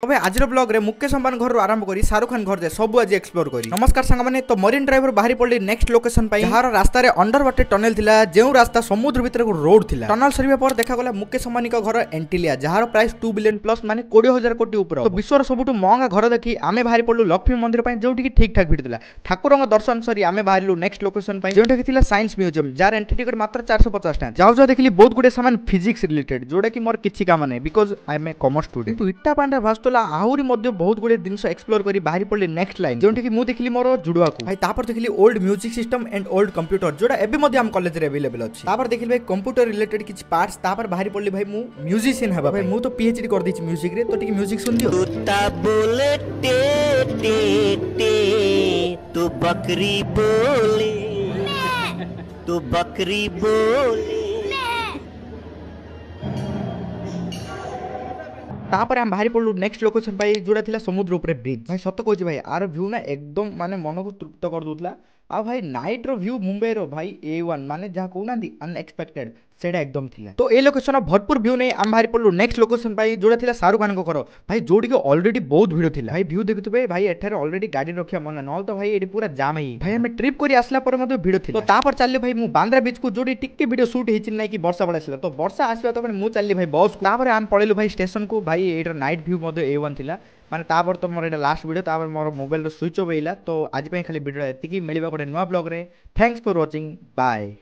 तबे आज ब्लॉग रे मुकेश अंबानी घर आरंभ करी शाहरुख खान घर जाए सब आज एक्सप्लोर करी। नमस्कार सांग माने तो मरीन ड्राइवर बाहरी पड़ली नेक्स्ट लोकेशन पाई जहार रास्ता रे अंडर वाटर टनल थिला जेउ रास्ता समुद्र भीतर को रोड थिला। टनल सरीबा पर देखा गला मुकेश अंबानी का घर एंटिलिया जहार प्राइस 2 बिलियन प्लस माने 20,000 कोटी ऊपर। तो विश्वर सबुठु महंगा घर देखि आमे बाहरी पड़लु लक्ष्मी मंदिर पाई जोठी की ठीक ठाक भिड़ थिला। ठाकुरंग दर्शन सरी आमे बाहरिलु नेक्स्ट लोकेशन पाई जोठी की थिला science museum jar entry ticket मात्र 450 टाका। जाउ जाउ देखली बहुत गुडे सामान फिजिक्स रिलेटेड जोडा की मोर किछि काम नै because I am a commerce student. तो इट्टा पांडा भास्तला आहुरी मध्ये बहुत गुडे जिनस एक्सप्लोर करी बाहरी पड़ली नेक्स्ट लाइन जोठी की मु देखली मोर जुडवा को भाई तापर देखली old music system and old computer जोडा एबे मध्ये हम कॉलेज रे अवेलेबल अछि। तापर देखली भाई कंप्यूटर रिलेटेड किछ पार्ट्स तापर बाहरी पड़ली भाई मु म्यूजिशियन हेबा भाई मु तो पीएचडी कर दिछि म्यूजिक रे तो टिक म्यूजिक सुन दियो। कुत्ता बोले टे टे टे तो बकरी बोले तो बकरी बोले। तापर हम बाहरी पड़लु नेक्स्ट लोकेशन पाई जोड़ा थिला समुद्र ऊपर ब्रिज भाई सत्य कहछि भाई आर व्यू ना एकदम माने मन को तृप्त कर दोतला। आ भाई नाइट रो व्यू मुंबई रो भाई A1 माने जहा कहू नांदी अनएक्सपेक्टेड सेडा एकदम थिला। तो ए लोकेशन भरपूर व्यू नै हम बाहरी पड़लु नेक्स्ट लोकेशन पाई जोड़ा थिला शाहरुख खान को घर भाई जोड़ी के ऑलरेडी बहुत भीड़ थिला भाई व्यू देखुतबे भाई एठारे ऑलरेडी गाड़ी रखिया मन नल तो भाई एडी पूरा जाम है भाई हमें ट्रिप करी आसला पर मते भीड़ थिला। तो तापर चलले भाई मु बांद्रा बीच को जोड़ी टिक्के वीडियो शूट हेछि नै कि वर्षा बडासिला तो वर्षा आसबा तो मु चलली भाई बस तापर हम पळेलु भाई स्टेशन को भाई एटा नाइट व्यू मते A1 थिला माने तापर तो मोर एटा लास्ट वीडियो तापर मोर मोबाइल रो स्विच ऑफ हेला। तो आज पे खाली वीडियो एतिकी मिलबा कोटे नवा ब्लॉग रे। Thanks for watching bye.